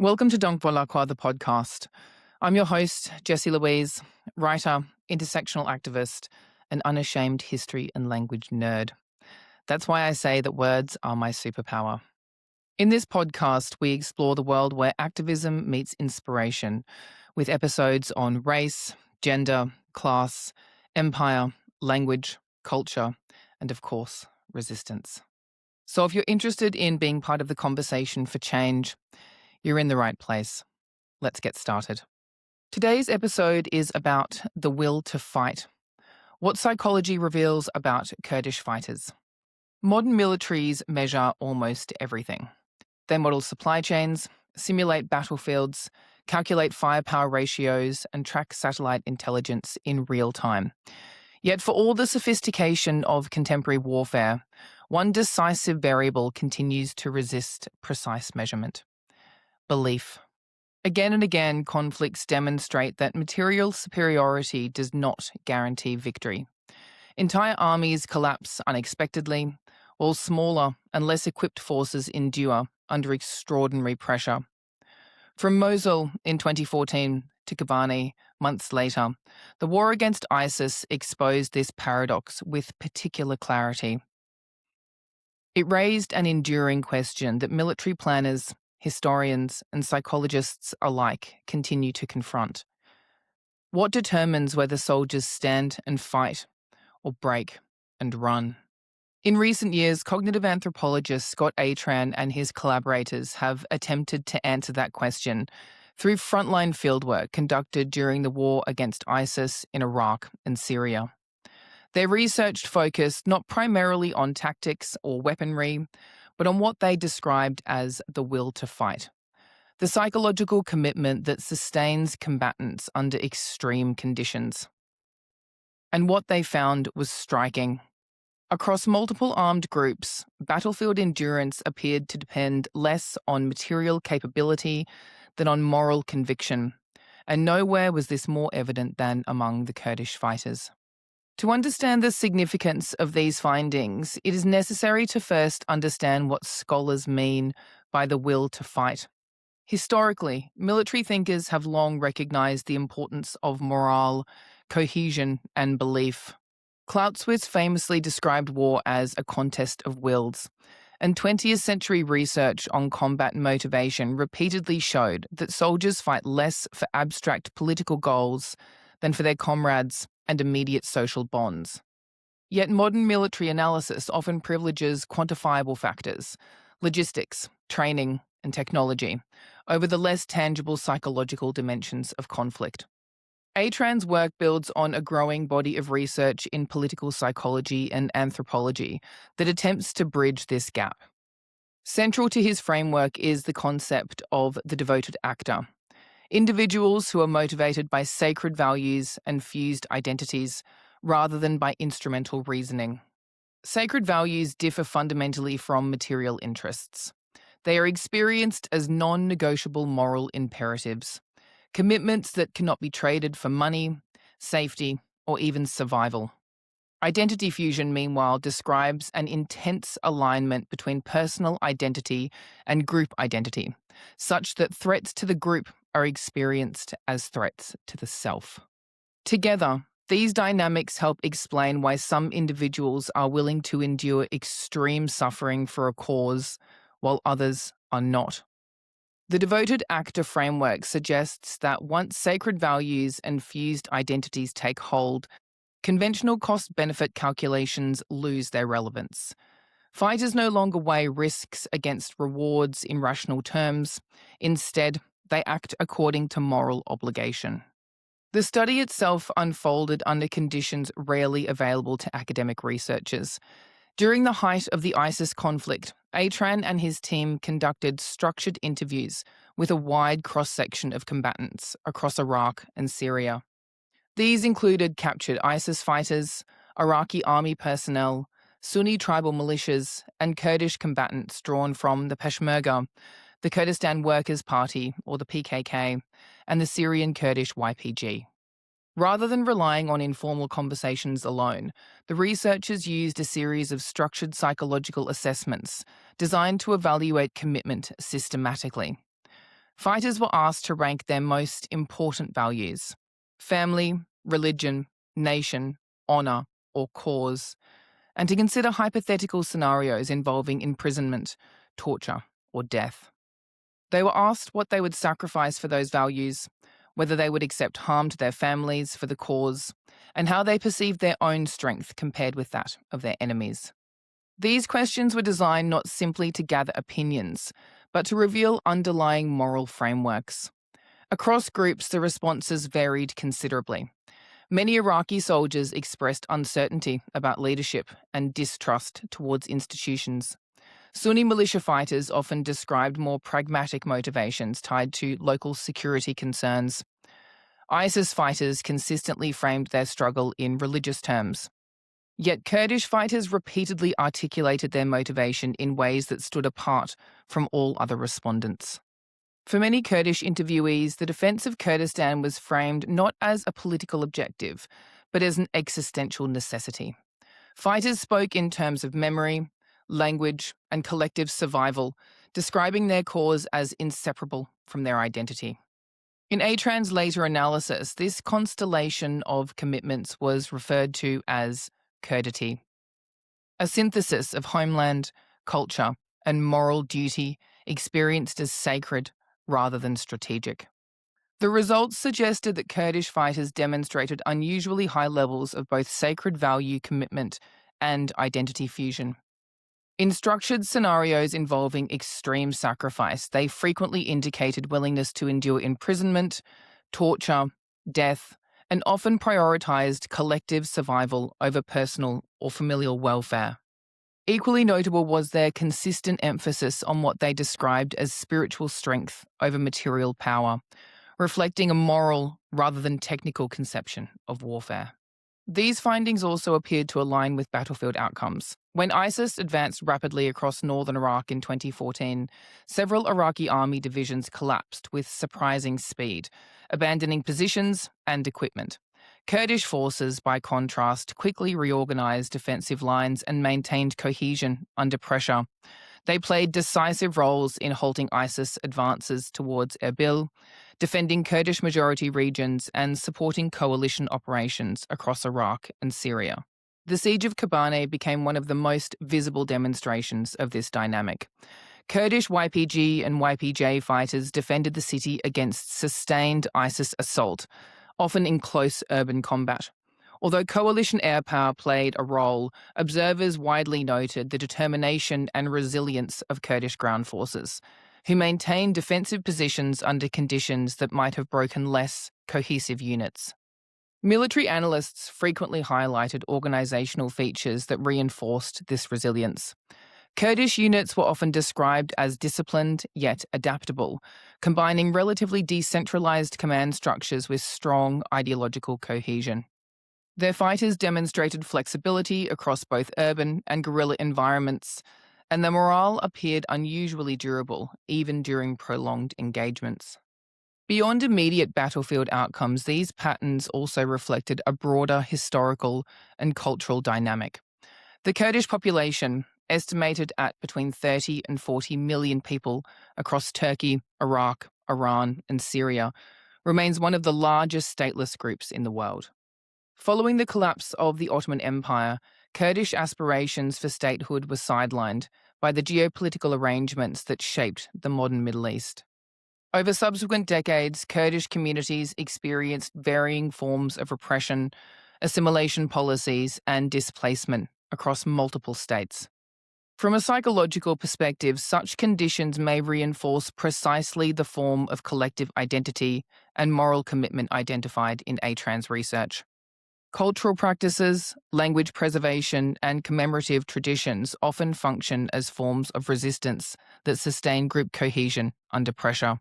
Welcome to Donc Voilà Quoi, the podcast. I'm your host, Jessie Louise, writer, intersectional activist, and unashamed history and language nerd. That's why I say that words are my superpower. In this podcast, we explore the world where activism meets inspiration, with episodes on race, gender, class, empire, language, culture, and of course, resistance. So if you're interested in being part of the conversation for change, you're in the right place. Let's get started. Today's episode is about the will to fight. What psychology reveals about Kurdish fighters. Modern militaries measure almost everything. They model supply chains, simulate battlefields, calculate firepower ratios, and track satellite intelligence in real time. Yet for all the sophistication of contemporary warfare, one decisive variable continues to resist precise measurement. Belief. Again and again, conflicts demonstrate that material superiority does not guarantee victory. Entire armies collapse unexpectedly, while smaller and less equipped forces endure under extraordinary pressure. From Mosul in 2014 to Kobani months later, the war against ISIS exposed this paradox with particular clarity. It raised an enduring question that military planners, historians, and psychologists alike continue to confront. What determines whether soldiers stand and fight or break and run? In recent years, cognitive anthropologist Scott Atran and his collaborators have attempted to answer that question through frontline fieldwork conducted during the war against ISIS in Iraq and Syria. Their research focused not primarily on tactics or weaponry, but on what they described as the will to fight, the psychological commitment that sustains combatants under extreme conditions. And what they found was striking. Across multiple armed groups, battlefield endurance appeared to depend less on material capability than on moral conviction, and nowhere was this more evident than among the Kurdish fighters. To understand the significance of these findings, it is necessary to first understand what scholars mean by the will to fight. Historically, military thinkers have long recognized the importance of morale, cohesion, and belief. Clausewitz famously described war as a contest of wills, and 20th century research on combat motivation repeatedly showed that soldiers fight less for abstract political goals than for their comrades and immediate social bonds. Yet modern military analysis often privileges quantifiable factors, logistics, training, and technology, over the less tangible psychological dimensions of conflict. Atran's work builds on a growing body of research in political psychology and anthropology that attempts to bridge this gap. Central to his framework is the concept of the devoted actor. Individuals who are motivated by sacred values and fused identities rather than by instrumental reasoning. Sacred values differ fundamentally from material interests. They are experienced as non-negotiable moral imperatives, commitments that cannot be traded for money, safety, or even survival. Identity fusion, meanwhile, describes an intense alignment between personal identity and group identity, such that threats to the group are experienced as threats to the self. Together, these dynamics help explain why some individuals are willing to endure extreme suffering for a cause, while others are not. The devoted actor framework suggests that once sacred values and fused identities take hold, conventional cost-benefit calculations lose their relevance. Fighters no longer weigh risks against rewards in rational terms. Instead, they act according to moral obligation. The study itself unfolded under conditions rarely available to academic researchers. During the height of the ISIS conflict, Atran and his team conducted structured interviews with a wide cross-section of combatants across Iraq and Syria. These included captured ISIS fighters, Iraqi army personnel, Sunni tribal militias, and Kurdish combatants drawn from the Peshmerga, the Kurdistan Workers' Party, or the PKK, and the Syrian Kurdish YPG. Rather than relying on informal conversations alone, the researchers used a series of structured psychological assessments designed to evaluate commitment systematically. Fighters were asked to rank their most important values: family, religion, nation, honor, or cause, and to consider hypothetical scenarios involving imprisonment, torture, or death. They were asked what they would sacrifice for those values, whether they would accept harm to their families for the cause, and how they perceived their own strength compared with that of their enemies. These questions were designed not simply to gather opinions, but to reveal underlying moral frameworks. Across groups, the responses varied considerably. Many Iraqi soldiers expressed uncertainty about leadership and distrust towards institutions. Sunni militia fighters often described more pragmatic motivations tied to local security concerns. ISIS fighters consistently framed their struggle in religious terms. Yet Kurdish fighters repeatedly articulated their motivation in ways that stood apart from all other respondents. For many Kurdish interviewees, the defense of Kurdistan was framed not as a political objective, but as an existential necessity. Fighters spoke in terms of memory, language, and collective survival, describing their cause as inseparable from their identity. In Atran's later analysis, this constellation of commitments was referred to as Kurdity, a synthesis of homeland, culture, and moral duty experienced as sacred rather than strategic. The results suggested that Kurdish fighters demonstrated unusually high levels of both sacred value commitment and identity fusion. In structured scenarios involving extreme sacrifice, they frequently indicated willingness to endure imprisonment, torture, death, and often prioritized collective survival over personal or familial welfare. Equally notable was their consistent emphasis on what they described as spiritual strength over material power, reflecting a moral rather than technical conception of warfare. These findings also appeared to align with battlefield outcomes. When ISIS advanced rapidly across northern Iraq in 2014, several Iraqi army divisions collapsed with surprising speed, abandoning positions and equipment. Kurdish forces, by contrast, quickly reorganized defensive lines and maintained cohesion under pressure. They played decisive roles in halting ISIS advances towards Erbil, defending Kurdish-majority regions, and supporting coalition operations across Iraq and Syria. The Siege of Kobane became one of the most visible demonstrations of this dynamic. Kurdish YPG and YPJ fighters defended the city against sustained ISIS assault, often in close urban combat. Although coalition air power played a role, observers widely noted the determination and resilience of Kurdish ground forces, who maintained defensive positions under conditions that might have broken less cohesive units. Military analysts frequently highlighted organizational features that reinforced this resilience. Kurdish units were often described as disciplined yet adaptable, combining relatively decentralized command structures with strong ideological cohesion. Their fighters demonstrated flexibility across both urban and guerrilla environments, and their morale appeared unusually durable even during prolonged engagements. Beyond immediate battlefield outcomes, these patterns also reflected a broader historical and cultural dynamic. The Kurdish population, estimated at between 30 and 40 million people across Turkey, Iraq, Iran, and Syria, remains one of the largest stateless groups in the world. Following the collapse of the Ottoman Empire, Kurdish aspirations for statehood were sidelined by the geopolitical arrangements that shaped the modern Middle East. Over subsequent decades, Kurdish communities experienced varying forms of repression, assimilation policies, and displacement across multiple states. From a psychological perspective, such conditions may reinforce precisely the form of collective identity and moral commitment identified in Atran's research. Cultural practices, language preservation, and commemorative traditions often function as forms of resistance that sustain group cohesion under pressure.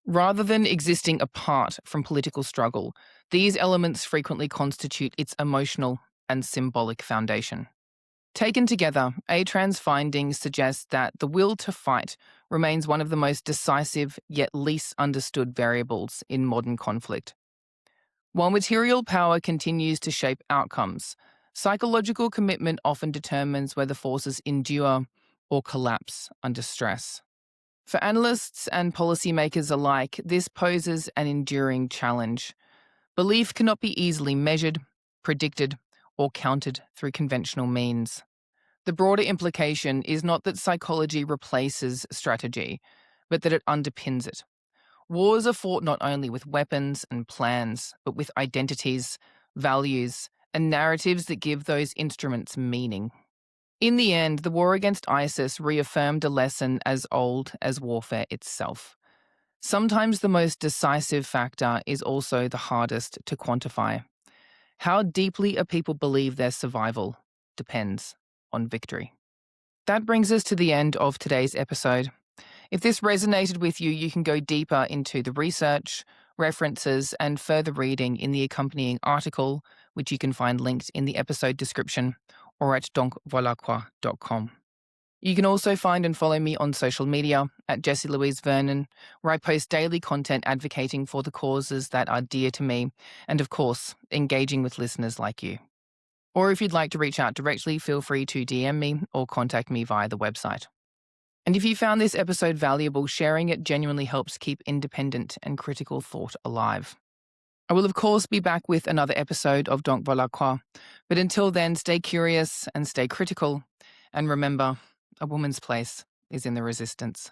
Rather than existing apart from political struggle, these elements frequently constitute its emotional and symbolic foundation. Taken together, Atran's findings suggest that the will to fight remains one of the most decisive yet least understood variables in modern conflict. While material power continues to shape outcomes, psychological commitment often determines whether forces endure or collapse under stress. For analysts and policymakers alike, this poses an enduring challenge. Belief cannot be easily measured, predicted, or countered through conventional means. The broader implication is not that psychology replaces strategy, but that it underpins it. Wars are fought not only with weapons and plans, but with identities, values, and narratives that give those instruments meaning. In the end, the war against ISIS reaffirmed a lesson as old as warfare itself. Sometimes the most decisive factor is also the hardest to quantify. How deeply a people believe their survival depends on victory. That brings us to the end of today's episode. If this resonated with you, you can go deeper into the research, references, and further reading in the accompanying article, which you can find linked in the episode description or at doncvoilaquoi.com. You can also find and follow me on social media at Jessie Louise Vernon, where I post daily content advocating for the causes that are dear to me, and of course, engaging with listeners like you. Or if you'd like to reach out directly, feel free to DM me or contact me via the website. And if you found this episode valuable, sharing it genuinely helps keep independent and critical thought alive. I will, of course, be back with another episode of Donc Voilà Quoi, but until then, stay curious and stay critical, and remember, a woman's place is in the resistance.